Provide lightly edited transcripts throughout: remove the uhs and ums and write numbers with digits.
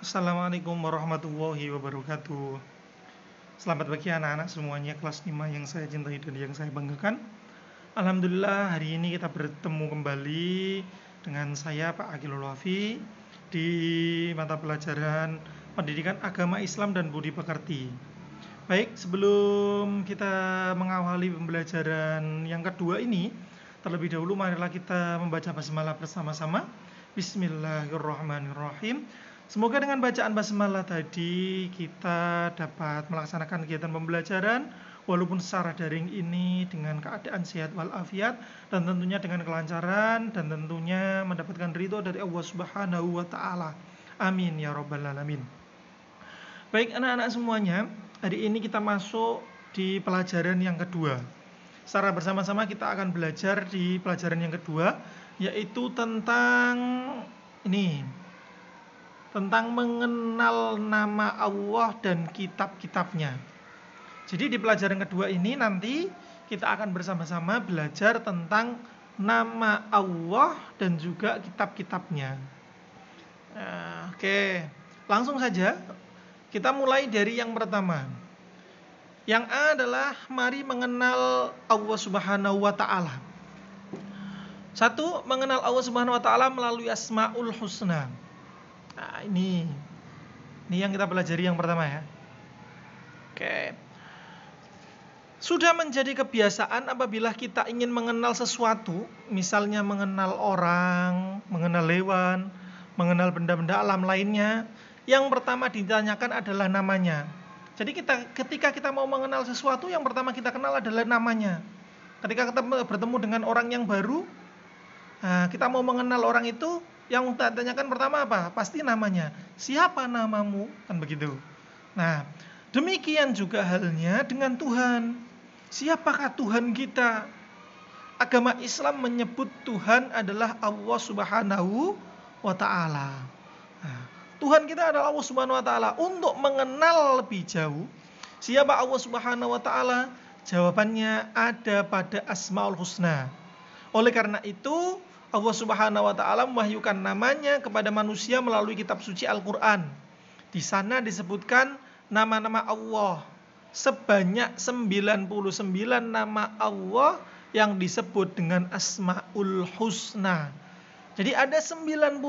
Assalamualaikum warahmatullahi wabarakatuh. Selamat pagi anak-anak semuanya kelas 5 yang saya cintai dan yang saya banggakan. Alhamdulillah hari ini kita bertemu kembali dengan saya Pak Akilul Wafi di mata pelajaran Pendidikan Agama Islam dan Budi Pekerti. Baik, sebelum kita mengawali pembelajaran yang kedua ini, terlebih dahulu marilah kita membaca basmalah bersama-sama. Bismillahirrahmanirrahim. Semoga dengan bacaan basmalah tadi kita dapat melaksanakan kegiatan pembelajaran walaupun secara daring ini dengan keadaan sehat walafiat dan tentunya dengan kelancaran dan tentunya mendapatkan ridho dari Allah Subhanahu wa taala. Amin ya rabbal alamin. Baik anak-anak semuanya, hari ini kita masuk di pelajaran yang kedua. Secara bersama-sama kita akan belajar di pelajaran yang kedua, yaitu tentang mengenal nama Allah dan kitab-kitabnya. Jadi di pelajaran kedua ini nanti kita akan bersama-sama belajar tentang nama Allah dan juga kitab-kitabnya. Oke, langsung saja kita mulai dari yang pertama. Yang A adalah mari mengenal Allah Subhanahu wa taala. Satu, mengenal Allah Subhanahu wa taala melalui Asmaul Husna. Nah, ini yang kita pelajari yang pertama ya. Oke. Sudah menjadi kebiasaan apabila kita ingin mengenal sesuatu, misalnya mengenal orang, mengenal hewan, mengenal benda-benda alam lainnya, yang pertama ditanyakan adalah namanya. Jadi ketika kita mau mengenal sesuatu, yang pertama kita kenal adalah namanya. Ketika kita bertemu dengan orang yang baru, kita mau mengenal orang itu, yang kita tanyakan pertama apa? Pasti namanya. Siapa namamu? Kan begitu. Nah, demikian juga halnya dengan Tuhan. Siapakah Tuhan kita? Agama Islam menyebut Tuhan adalah Allah Subhanahu wa taala. Nah, Tuhan kita adalah Allah Subhanahu wa taala. Untuk mengenal lebih jauh siapa Allah Subhanahu wa taala, jawabannya ada pada Asmaul Husna. Oleh karena itu, Allah Subhanahu wa taala mewahyukan namanya kepada manusia melalui kitab suci Al-Qur'an. Di sana disebutkan nama-nama Allah. Sebanyak 99 nama Allah yang disebut dengan Asmaul Husna. Jadi ada 99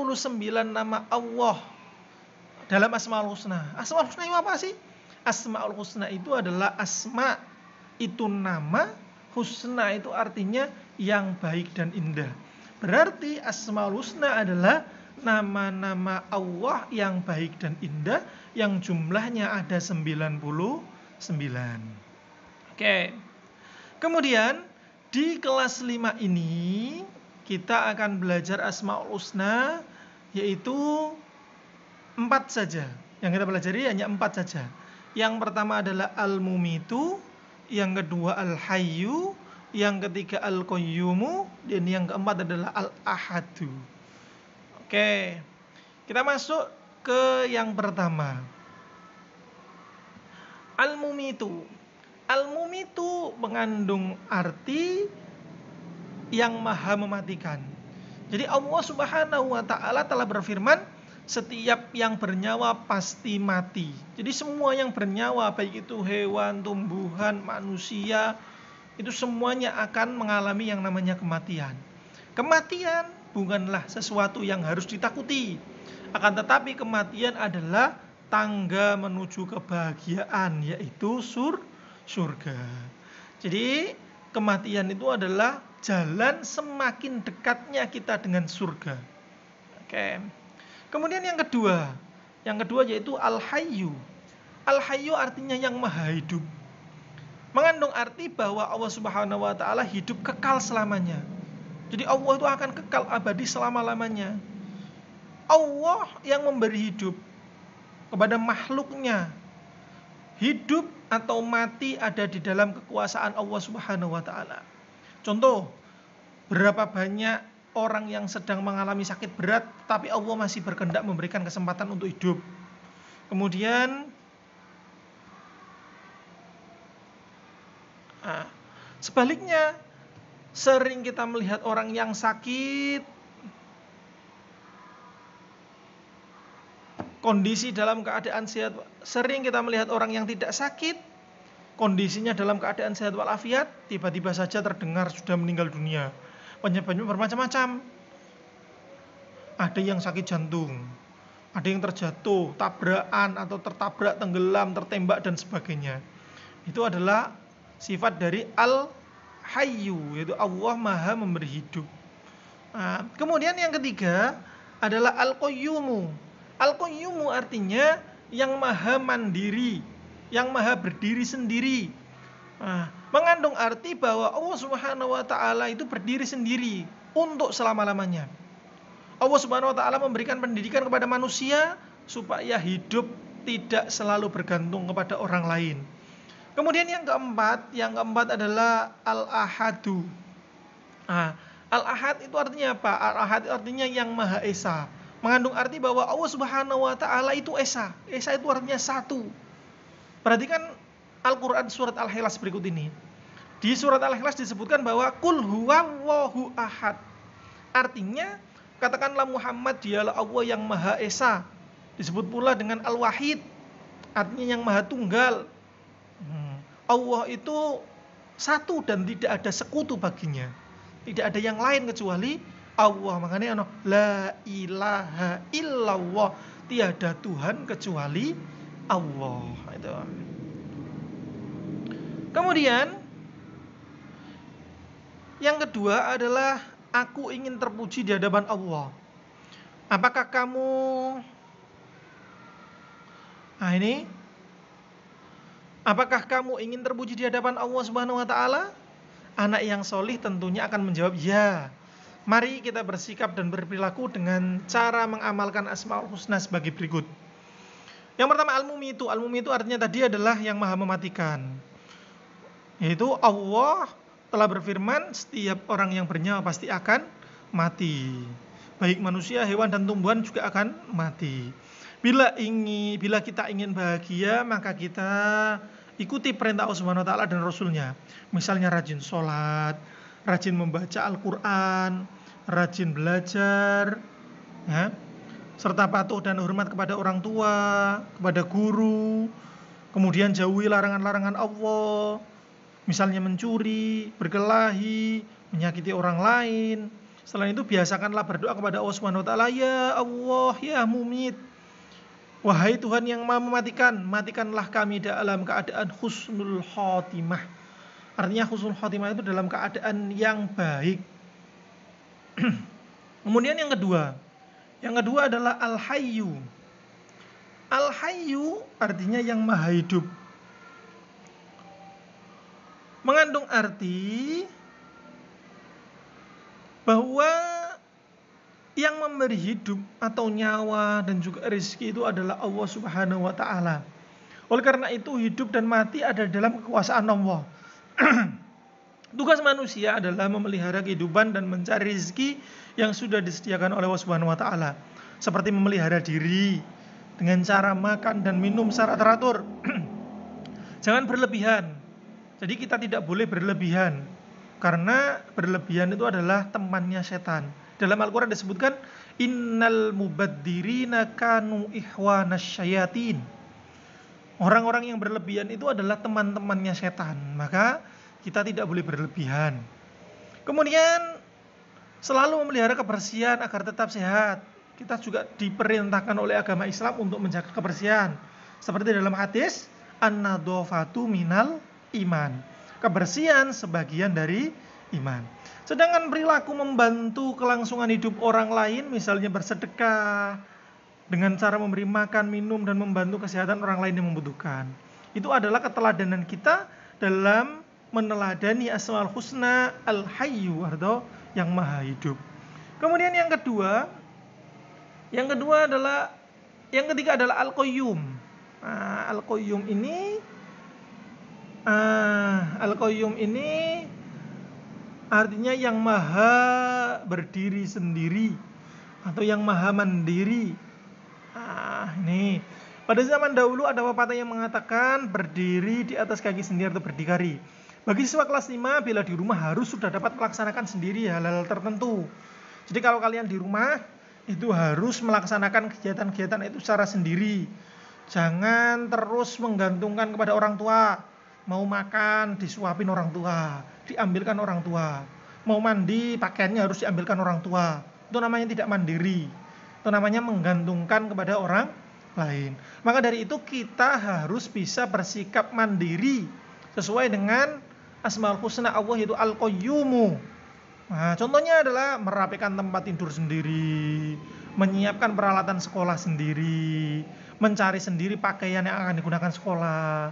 nama Allah dalam Asmaul Husna. Asmaul Husna itu apa sih? Asmaul Husna itu adalah asma, itu nama, husna itu artinya yang baik dan indah. Berarti Asmaul Husna adalah nama-nama Allah yang baik dan indah yang jumlahnya ada 99. Oke. Kemudian di kelas 5 ini kita akan belajar Asmaul Husna, yaitu 4 saja. Yang kita pelajari hanya 4 saja. Yang pertama adalah Al-Mumitu, yang kedua Al-Hayyu, yang ketiga Al-Qayyumu, dan yang keempat adalah Al-Ahadu. Oke. Kita masuk ke yang pertama. Al-Mumitu. Al-Mumitu mengandung arti yang maha mematikan. Jadi Allah Subhanahu wa taala telah berfirman, setiap yang bernyawa pasti mati. Jadi semua yang bernyawa, baik itu hewan, tumbuhan, manusia, itu semuanya akan mengalami yang namanya kematian. Kematian bukanlah sesuatu yang harus ditakuti. Akan tetapi kematian adalah tangga menuju kebahagiaan, yaitu surga. Jadi kematian itu adalah jalan semakin dekatnya kita dengan surga. Oke. Kemudian yang kedua yaitu Al-Hayyu. Al-Hayyu artinya yang maha hidup. Mengandung arti bahwa Allah Subhanahu wa taala hidup kekal selamanya. Jadi Allah itu akan kekal abadi selama-lamanya. Allah yang memberi hidup kepada makhluknya. Hidup atau mati ada di dalam kekuasaan Allah Subhanahu wa taala. Contoh, berapa banyak orang yang sedang mengalami sakit berat, tapi Allah masih berkehendak memberikan kesempatan untuk hidup. Kemudian sebaliknya, sering kita melihat orang yang sakit kondisi dalam keadaan sehat. Sering kita melihat orang yang tidak sakit, kondisinya dalam keadaan sehat walafiat, tiba-tiba saja terdengar sudah meninggal dunia. Penyebabnya bermacam-macam. Ada yang sakit jantung, ada yang terjatuh, tabrakan atau tertabrak, tenggelam, tertembak dan sebagainya. Itu adalah sifat dari Al-Hayyu, yaitu Allah Maha memberi hidup. Nah, kemudian yang ketiga adalah Al-Qayyumu. Al-Qayyumu artinya yang maha mandiri, yang maha berdiri sendiri. Nah, mengandung arti bahwa Allah Subhanahu wa taala itu berdiri sendiri untuk selama-lamanya. Allah Subhanahu wa taala memberikan pendidikan kepada manusia supaya hidup tidak selalu bergantung kepada orang lain. Kemudian yang keempat adalah Al-Ahadu. Nah, Al-Ahad itu artinya apa? Al-Ahad itu artinya yang Maha Esa. Mengandung arti bahwa Allah Subhanahu wa taala itu Esa. Esa itu artinya satu. Perhatikan Al-Qur'an surat Al-Ikhlas berikut ini. Di surat Al-Ikhlas disebutkan bahwa Qul huwallahu ahad. Artinya, katakanlah Muhammad dialah Allah yang Maha Esa. Disebut pula dengan Al-Wahid. Artinya yang Maha Tunggal. Allah itu satu dan tidak ada sekutu baginya. Tidak ada yang lain kecuali Allah. Makanya la ilaha illallah, tiada Tuhan kecuali Allah. Itu. Kemudian yang kedua adalah aku ingin terpuji di hadapan Allah. Apakah kamu apakah kamu ingin terpuji di hadapan Allah Subhanahu wa taala? Anak yang solih tentunya akan menjawab ya. Mari kita bersikap dan berperilaku dengan cara mengamalkan Asmaul Husna sebagai berikut. Yang pertama Al-Mumitu. Al-Mumitu artinya tadi adalah yang maha mematikan. Yaitu Allah telah berfirman, setiap orang yang bernyawa pasti akan mati. Baik manusia, hewan dan tumbuhan juga akan mati. Bila kita ingin bahagia, maka kita ikuti perintah Allah Subhanahu wa taala dan Rasulnya. Misalnya rajin sholat, rajin membaca Al-Quran, rajin belajar, ya, serta patuh dan hormat kepada orang tua, kepada guru. Kemudian jauhi larangan-larangan Allah, misalnya mencuri, berkelahi, menyakiti orang lain. Selain itu biasakanlah berdoa kepada Allah Subhanahu wa taala, ya Allah, ya Mumit. Wahai Tuhan yang maha mematikan, matikanlah kami dalam keadaan husnul khotimah. Artinya husnul khotimah itu dalam keadaan yang baik. Kemudian yang kedua adalah Al-Hayyu. Al-Hayyu artinya yang maha hidup. Mengandung arti bahwa yang memberi hidup atau nyawa dan juga rezeki itu adalah Allah Subhanahu wa taala. Oleh karena itu hidup dan mati ada dalam kekuasaan Allah. Tugas manusia adalah memelihara kehidupan dan mencari rezeki yang sudah disediakan oleh Allah Subhanahu wa taala. Seperti memelihara diri dengan cara makan dan minum secara teratur. Jangan berlebihan. Jadi kita tidak boleh berlebihan. Karena berlebihan itu adalah temannya setan. Dalam Al-Quran disebutkan innal mubaddirina kanu ikhwanas syayatin. Orang-orang yang berlebihan itu adalah teman-temannya setan. Maka kita tidak boleh berlebihan. Kemudian selalu memelihara kebersihan agar tetap sehat. Kita juga diperintahkan oleh agama Islam untuk menjaga kebersihan. Seperti dalam hadis an-nadhafatu minal iman. Kebersihan sebagian dari iman. Sedangkan perilaku membantu kelangsungan hidup orang lain, misalnya bersedekah dengan cara memberi makan, minum, dan membantu kesehatan orang lain yang membutuhkan. Itu adalah keteladanan kita dalam meneladani Asmaul Husna Al-Hayyu atau yang maha hidup. Kemudian yang ketiga adalah Al-Qayyum. Al-Qayyum ini artinya yang maha berdiri sendiri atau yang maha mandiri. Ini pada zaman dahulu ada pepatah yang mengatakan berdiri di atas kaki sendiri atau berdikari. Bagi siswa kelas 5, bila di rumah harus sudah dapat melaksanakan sendiri hal-hal tertentu. Jadi kalau kalian di rumah itu harus melaksanakan kegiatan-kegiatan itu secara sendiri. Jangan terus menggantungkan kepada orang tua. Mau makan disuapin orang tua, diambilkan orang tua. Mau mandi pakaiannya harus diambilkan orang tua. Itu namanya tidak mandiri. Itu namanya menggantungkan kepada orang lain. Maka dari itu kita harus bisa bersikap mandiri sesuai dengan Asmaul Husna Allah, yaitu Al-Qayyumu. Nah, contohnya adalah merapikan tempat tidur sendiri, menyiapkan peralatan sekolah sendiri, mencari sendiri pakaian yang akan digunakan sekolah,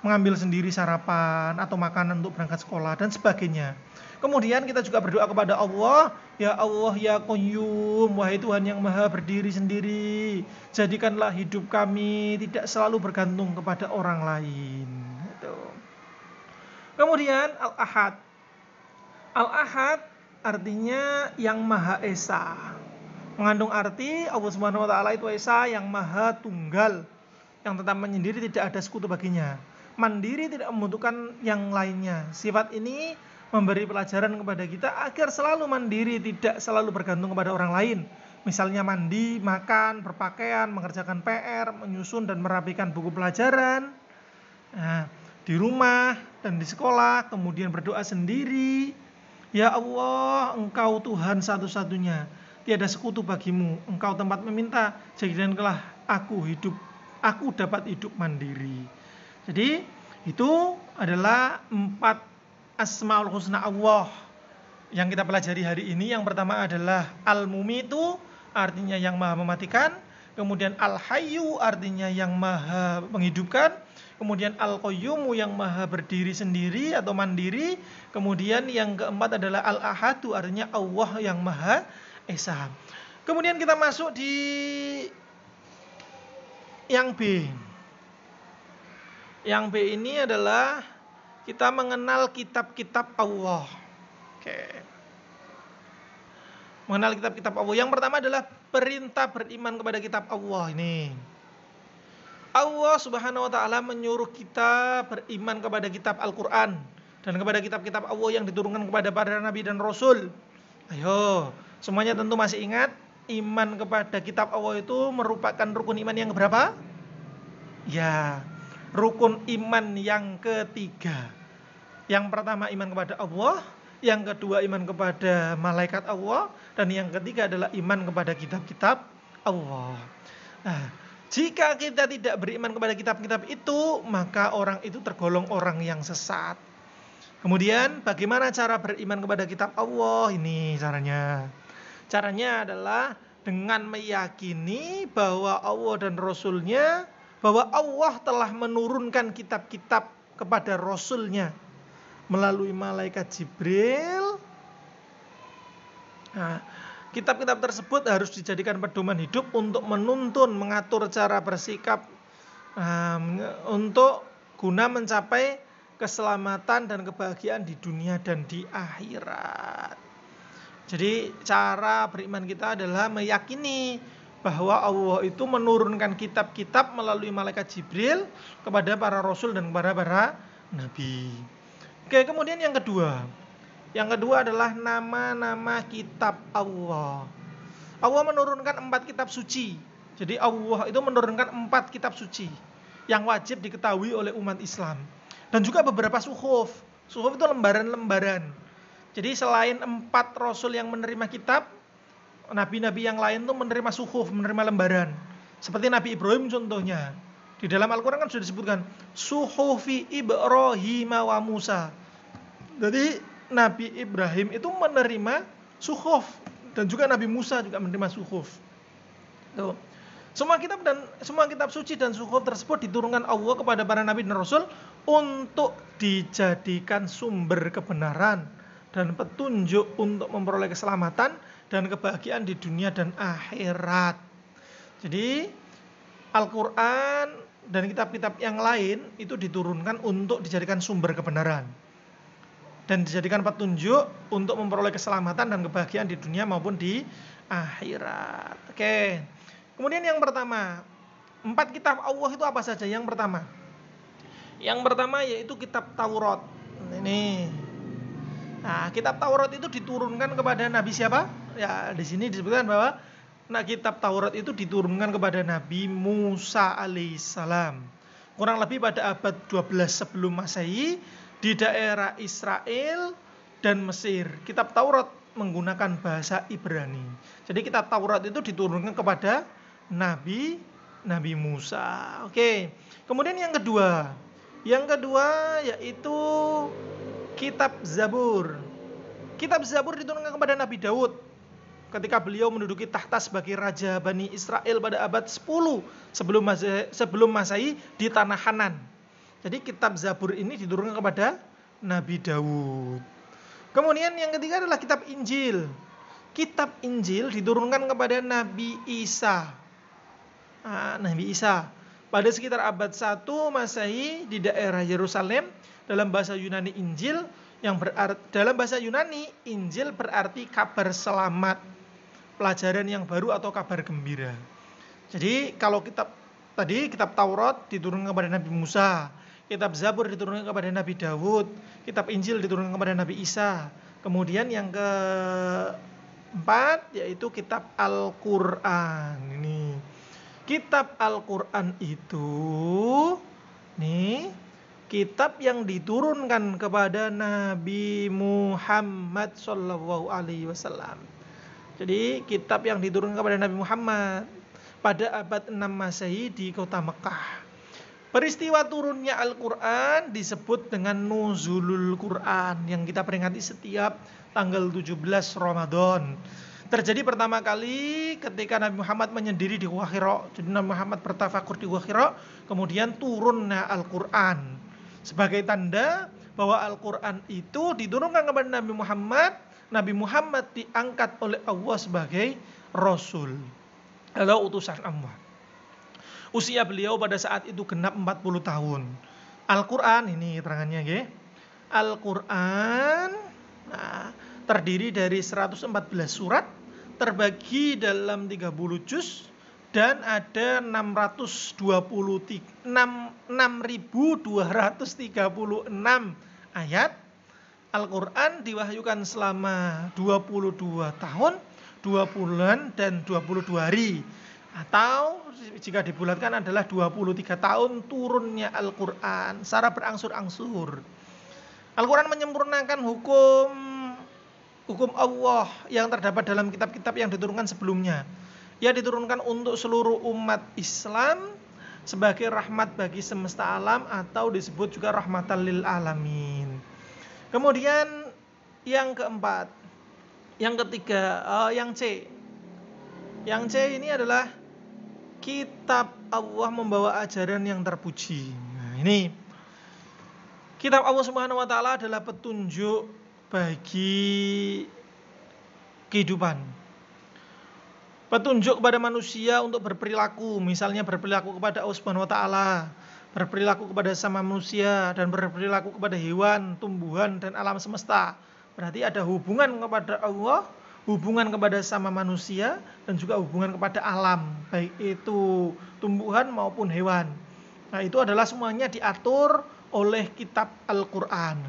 mengambil sendiri sarapan atau makanan untuk berangkat sekolah dan sebagainya. Kemudian kita juga berdoa kepada Allah, ya Allah ya Qayyum, wahai Tuhan yang maha berdiri sendiri, jadikanlah hidup kami tidak selalu bergantung kepada orang lain. Itu. Kemudian Al-Ahad. Al-Ahad artinya yang Maha Esa. Mengandung arti Allah Subhanahu wa taala itu Esa, yang Maha Tunggal, yang tetap menyendiri, tidak ada sekutu baginya. Mandiri, tidak membutuhkan yang lainnya. Sifat ini memberi pelajaran kepada kita agar selalu mandiri, tidak selalu bergantung kepada orang lain. Misalnya mandi, makan, berpakaian, mengerjakan PR, menyusun dan merapikan buku pelajaran. Nah, di rumah dan di sekolah, kemudian berdoa sendiri. Ya Allah, Engkau Tuhan satu-satunya, tiada sekutu bagimu. Engkau tempat meminta, jadikanlah aku dapat hidup mandiri. Jadi itu adalah 4 Asmaul Husna Allah yang kita pelajari hari ini. Yang pertama adalah Al-Mumitu, artinya yang maha mematikan. Kemudian Al-Hayyu, artinya yang maha menghidupkan. Kemudian Al-Qayyumu, yang maha berdiri sendiri atau mandiri. Kemudian yang keempat adalah Al-Ahadu, artinya Allah yang maha Esa. Kemudian kita masuk di yang B. Yang B ini adalah kita mengenal kitab-kitab Allah. Oke. Mengenal kitab-kitab Allah. Yang pertama adalah perintah beriman kepada kitab Allah ini. Allah Subhanahu wa taala menyuruh kita beriman kepada kitab Al-Qur'an dan kepada kitab-kitab Allah yang diturunkan kepada para nabi dan rasul. Ayo, semuanya tentu masih ingat, iman kepada kitab Allah itu merupakan rukun iman yang berapa? Ya, rukun iman yang ketiga. Yang pertama iman kepada Allah, yang kedua iman kepada malaikat Allah, dan yang ketiga adalah iman kepada kitab-kitab Allah. Nah, jika kita tidak beriman kepada kitab-kitab itu, maka orang itu tergolong orang yang sesat. Kemudian bagaimana cara beriman kepada kitab Allah? Ini caranya. Caranya adalah dengan meyakini bahwa Allah dan Rasulnya, bahwa Allah telah menurunkan kitab-kitab kepada Rasulnya melalui malaikat Jibril. Nah, kitab-kitab tersebut harus dijadikan pedoman hidup untuk menuntun, mengatur cara bersikap, untuk guna mencapai keselamatan dan kebahagiaan di dunia dan di akhirat. Jadi cara beriman kita adalah meyakini bahwa Allah itu menurunkan kitab-kitab melalui malaikat Jibril kepada para rasul dan kepada para nabi. Oke, kemudian yang kedua. Yang kedua adalah nama-nama kitab Allah. Allah menurunkan 4 kitab suci. Jadi Allah itu menurunkan 4 kitab suci yang wajib diketahui oleh umat Islam. Dan juga beberapa suhuf. Suhuf itu lembaran-lembaran. Jadi selain 4 rasul yang menerima kitab, nabi-nabi yang lain itu menerima suhuf, menerima lembaran. Seperti Nabi Ibrahim contohnya. Di dalam Al-Quran kan sudah disebutkan Suhufi Ibrahim wa Musa. Jadi Nabi Ibrahim itu menerima suhuf, dan juga Nabi Musa juga menerima suhuf. Tuh. Semua kitab suci dan suhuf tersebut diturunkan Allah kepada para nabi dan rasul untuk dijadikan sumber kebenaran dan petunjuk untuk memperoleh keselamatan dan kebahagiaan di dunia dan akhirat. Jadi Al-Quran dan kitab-kitab yang lain itu diturunkan untuk dijadikan sumber kebenaran dan dijadikan petunjuk untuk memperoleh keselamatan dan kebahagiaan di dunia maupun di akhirat. Oke. Kemudian yang pertama, 4 kitab Allah itu apa saja? Yang pertama yaitu kitab Taurat. Ini. Nah, kitab Taurat itu diturunkan kepada nabi siapa? Ya, di sini disebutkan bahwa Nah, kitab Taurat itu diturunkan kepada Nabi Musa alaihissalam. Kurang lebih pada abad 12 sebelum Masehi di daerah Israel dan Mesir. Kitab Taurat menggunakan bahasa Ibrani. Jadi kitab Taurat itu diturunkan kepada Nabi Musa. Oke. Kemudian yang kedua yaitu kitab Zabur. Kitab Zabur diturunkan kepada Nabi Daud ketika beliau menduduki tahta sebagai raja Bani Israel pada abad 10 sebelum Masehi di tanah Hanan. Jadi kitab Zabur ini diturunkan kepada Nabi Daud. Kemudian yang ketiga adalah kitab Injil. Kitab Injil diturunkan kepada Nabi Isa. Nabi Isa pada sekitar abad 1 Masehi di daerah Yerusalem. Dalam bahasa Yunani Injil dalam bahasa Yunani Injil berarti kabar selamat, pelajaran yang baru atau kabar gembira. Jadi kalau kitab Taurat diturunkan kepada Nabi Musa, kitab Zabur diturunkan kepada Nabi Daud, kitab Injil diturunkan kepada Nabi Isa. Kemudian yang keempat yaitu kitab Al-Qur'an. Ini kitab Al-Qur'an itu kitab yang diturunkan kepada Nabi Muhammad SAW. Jadi kitab yang diturunkan kepada Nabi Muhammad pada abad 6 Masehi di kota Mekah. Peristiwa turunnya Al-Quran disebut dengan Nuzulul Quran yang kita peringati setiap tanggal 17 Ramadan. Terjadi pertama kali ketika Nabi Muhammad menyendiri di Gua Hira. Jadi Nabi Muhammad bertafakur di Gua Hira, kemudian turunnya Al-Quran. Sebagai tanda bahwa Al-Quran itu diturunkan kepada Nabi Muhammad. Nabi Muhammad diangkat oleh Allah sebagai Rasul atau utusan Allah. Usia beliau pada saat itu genap 40 tahun. Al-Quran ini keterangannya ya. Al-Quran terdiri dari 114 surat, terbagi dalam 30 juz, dan ada 6.236 ayat. Al-Quran diwahyukan selama 22 tahun, 2 bulan, dan 22 hari. Atau jika dibulatkan adalah 23 tahun turunnya Al-Quran secara berangsur-angsur. Al-Quran menyempurnakan hukum Allah yang terdapat dalam kitab-kitab yang diturunkan sebelumnya. Ia diturunkan untuk seluruh umat Islam sebagai rahmat bagi semesta alam atau disebut juga rahmatan lil alamin. Kemudian yang keempat, yang ketiga, yang C. Yang C ini adalah kitab Allah membawa ajaran yang terpuji. Nah, ini kitab Allah Subhanahu wa taala adalah petunjuk bagi kehidupan. Petunjuk kepada manusia untuk berperilaku, misalnya berperilaku kepada Allah Subhanahu wa taala, berperilaku kepada sama manusia, dan berperilaku kepada hewan, tumbuhan, dan alam semesta. Berarti ada hubungan kepada Allah, hubungan kepada sama manusia, dan juga hubungan kepada alam, baik itu tumbuhan maupun hewan. Nah, itu adalah semuanya diatur oleh kitab Al-Quran.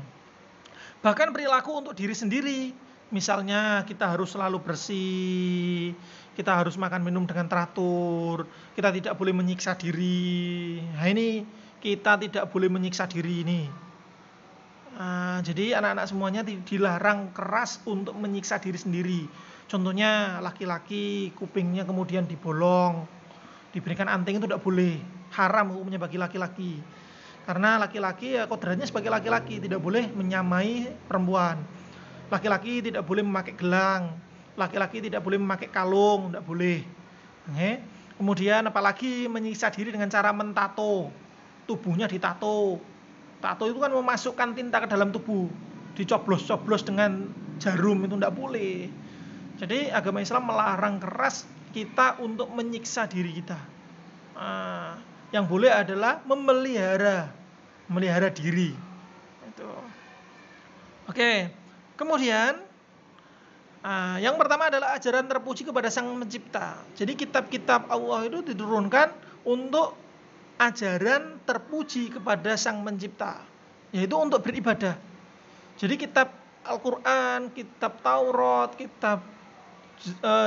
Bahkan perilaku untuk diri sendiri, misalnya kita harus selalu bersih, kita harus makan minum dengan teratur, kita tidak boleh menyiksa diri. Nah, ini kita tidak boleh menyiksa diri ini. Jadi anak-anak semuanya dilarang keras untuk menyiksa diri sendiri. Contohnya laki-laki kupingnya kemudian dibolong, diberikan anting, itu tidak boleh. Haram hukumnya bagi laki-laki. Karena laki-laki ya kodratnya sebagai laki-laki, tidak boleh menyamai perempuan. Laki-laki tidak boleh memakai gelang, laki-laki tidak boleh memakai kalung, tidak boleh. Kemudian apalagi menyiksa diri dengan cara mentato, tubuhnya ditato. Tato itu kan memasukkan tinta ke dalam tubuh, dicoblos-coblos dengan jarum, itu tidak boleh. Jadi agama Islam melarang keras kita untuk menyiksa diri kita. Yang boleh adalah memelihara diri. Itu. Oke. Kemudian yang pertama adalah ajaran terpuji kepada Sang Pencipta. Jadi kitab-kitab Allah itu diturunkan untuk ajaran terpuji kepada Sang Pencipta, yaitu untuk beribadah. Jadi kitab Al-Quran, kitab Taurat, kitab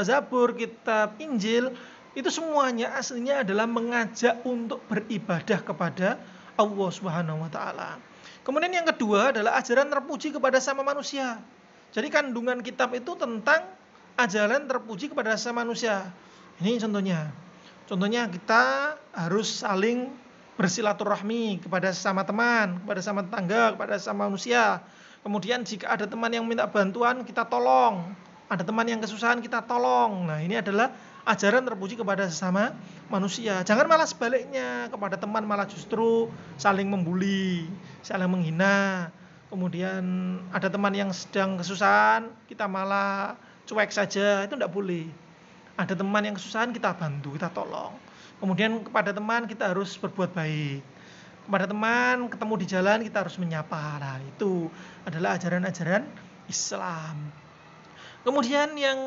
Zabur, kitab Injil, itu semuanya aslinya adalah mengajak untuk beribadah kepada Allah Subhanahu wa taala. Kemudian yang kedua adalah ajaran terpuji kepada sama manusia. Jadi kandungan kitab itu tentang ajaran terpuji kepada sama manusia. Ini contohnya. Contohnya kita harus saling bersilaturahmi kepada sesama teman, kepada sesama tetangga, kepada sesama manusia. Kemudian jika ada teman yang minta bantuan, kita tolong. Ada teman yang kesusahan, kita tolong. Nah, ini adalah ajaran terpuji kepada sesama manusia. Jangan malah sebaliknya, kepada teman malah justru saling membuli, saling menghina. Kemudian ada teman yang sedang kesusahan, kita malah cuek saja, itu tidak boleh. Ada teman yang kesusahan, kita bantu, kita tolong. Kemudian kepada teman kita harus berbuat baik. Kepada teman ketemu di jalan kita harus menyapa. Nah, itu adalah ajaran-ajaran Islam. Kemudian yang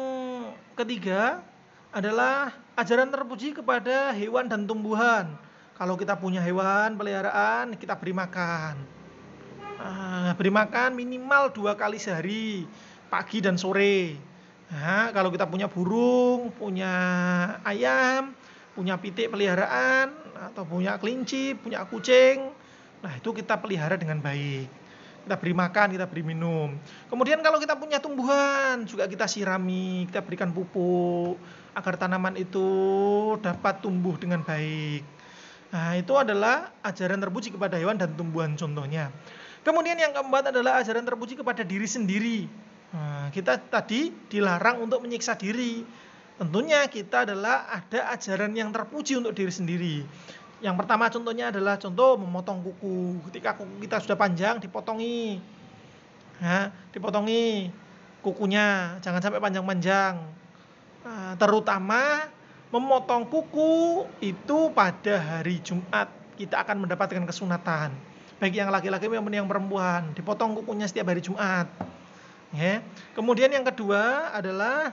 ketiga adalah ajaran terpuji kepada hewan dan tumbuhan. Kalau kita punya hewan peliharaan, kita beri makan. Beri makan minimal 2 kali sehari, pagi dan sore. Nah, kalau kita punya burung, punya ayam, punya pitik peliharaan, atau punya kelinci, punya kucing, nah itu kita pelihara dengan baik. Kita beri makan, kita beri minum. Kemudian kalau kita punya tumbuhan, juga kita sirami, kita berikan pupuk, agar tanaman itu dapat tumbuh dengan baik. Nah, itu adalah ajaran terpuji kepada hewan dan tumbuhan contohnya. Kemudian yang keempat adalah ajaran terpuji kepada diri sendiri. Nah, kita tadi dilarang untuk menyiksa diri. Tentunya kita adalah ada ajaran yang terpuji untuk diri sendiri. Yang pertama contohnya adalah contoh memotong kuku. Ketika kuku kita sudah panjang, dipotongi. Dipotongi kukunya, jangan sampai panjang-panjang. Terutama memotong kuku itu pada hari Jumat, kita akan mendapatkan kesunatan. Baik yang laki-laki maupun yang perempuan, dipotong kukunya setiap hari Jumat. Kemudian yang kedua adalah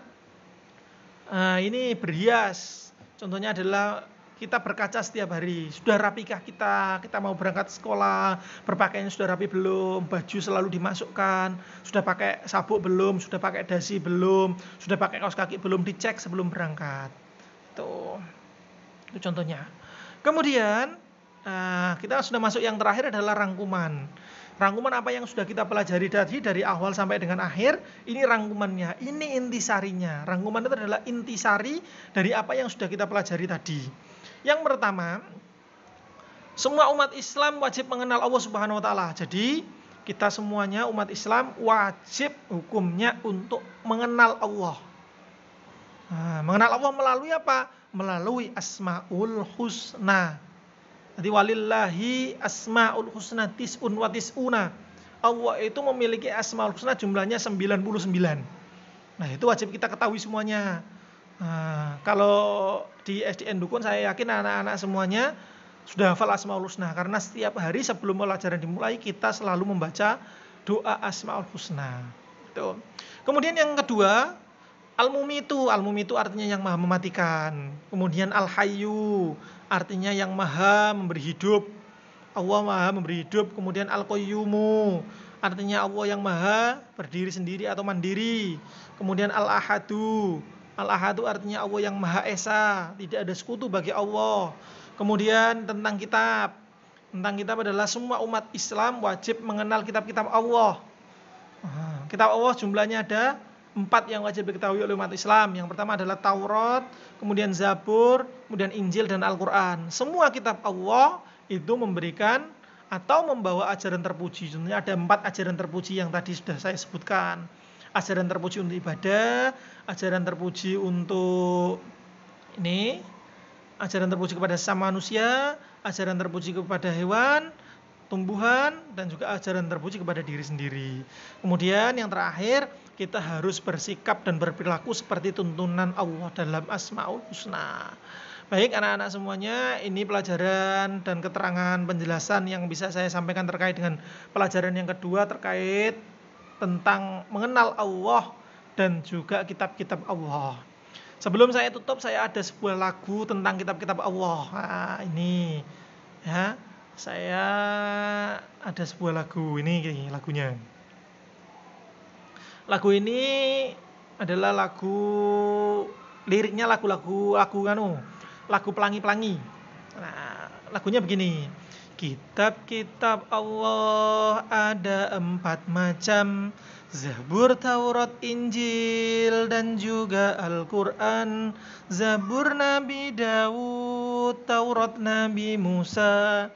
ini berhias. Contohnya adalah kita berkaca setiap hari. Sudah rapikah kita? Kita mau berangkat sekolah, berpakaian sudah rapi belum? Baju selalu dimasukkan. Sudah pakai sabuk belum? Sudah pakai dasi belum? Sudah pakai kaos kaki belum? Dicek sebelum berangkat. Itu contohnya. Kemudian kita sudah masuk yang terakhir adalah rangkuman. Rangkuman apa yang sudah kita pelajari tadi dari awal sampai dengan akhir, ini rangkumannya, ini intisarinya. Rangkuman itu adalah intisari dari apa yang sudah kita pelajari tadi. Yang pertama, semua umat Islam wajib mengenal Allah Subhanahu wa taala. Jadi, kita semuanya umat Islam wajib hukumnya untuk mengenal Allah. Mengenal Allah melalui apa? Melalui Asmaul Husna. Jadi walillahi asmaul husna tis'un wa tis'una. Allah itu memiliki asmaul husna jumlahnya 99. Nah, itu wajib kita ketahui semuanya. Kalau di SDN Dukun saya yakin anak-anak semuanya sudah hafal asmaul husna, karena setiap hari sebelum pelajaran dimulai kita selalu membaca doa asmaul husna. Itu. Kemudian yang kedua, Al-Mumitu artinya yang maha mematikan. Kemudian Al-Hayyu artinya yang maha memberi hidup. Allah maha memberi hidup. Kemudian Al-Qayyumu artinya Allah yang maha berdiri sendiri atau mandiri. Kemudian Al-Ahadu artinya Allah yang maha esa, tidak ada sekutu bagi Allah. Kemudian tentang kitab adalah semua umat Islam wajib mengenal kitab-kitab Allah. Kitab Allah jumlahnya ada 4 yang wajib diketahui oleh umat Islam. Yang pertama adalah Taurat, kemudian Zabur, kemudian Injil dan Al-Quran. Semua kitab Allah itu memberikan atau membawa ajaran terpuji. Contohnya ada 4 ajaran terpuji yang tadi sudah saya sebutkan. Ajaran terpuji untuk ibadah, ajaran terpuji untuk ajaran terpuji kepada sesama manusia, ajaran terpuji kepada hewan, tumbuhan, dan juga ajaran terpuji kepada diri sendiri. Kemudian yang terakhir, kita harus bersikap dan berperilaku seperti tuntunan Allah dalam Asmaul Husna. Baik anak-anak semuanya, ini pelajaran dan keterangan penjelasan yang bisa saya sampaikan terkait dengan pelajaran yang kedua terkait tentang mengenal Allah dan juga kitab-kitab Allah. Sebelum saya tutup, saya ada sebuah lagu tentang kitab-kitab Allah. Ini ya. Saya ada sebuah lagu, ini lagunya. Lagu ini adalah lagu liriknya lagu pelangi-pelangi. Nah, lagunya begini. Kitab-kitab Allah ada 4 macam, Zabur, Taurat, Injil, dan juga Al-Quran. Zabur Nabi Daud, Taurat Nabi Musa,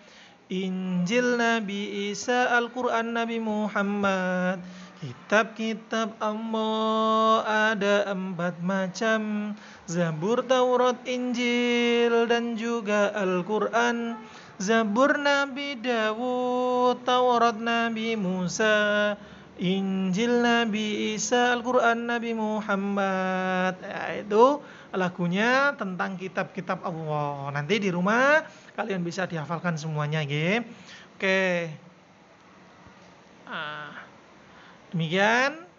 Injil Nabi Isa, Al-Quran Nabi Muhammad. Kitab-kitab Allah ada 4 macam, Zabur, Taurat, Injil, dan juga Al-Quran. Zabur Nabi Dawud, Taurat Nabi Musa, Injil Nabi Isa, Al-Quran Nabi Muhammad. Ya, itu lagunya tentang kitab-kitab Allah. Nanti di rumah kalian bisa dihafalkan semuanya, ya. Oke. Demikian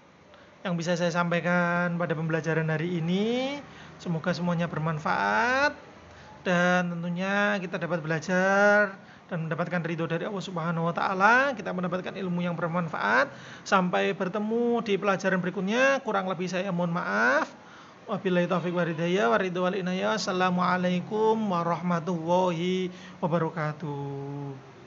yang bisa saya sampaikan pada pembelajaran hari ini. Semoga semuanya bermanfaat dan tentunya kita dapat belajar dan mendapatkan ridho dari Allah Subhanahu wa taala. Kita mendapatkan ilmu yang bermanfaat. Sampai bertemu di pelajaran berikutnya. Kurang lebih saya mohon maaf. Wabillahi taufiq wal hidayah wa ridwan wal inayah. Assalamualaikum warahmatullahi wabarakatuh.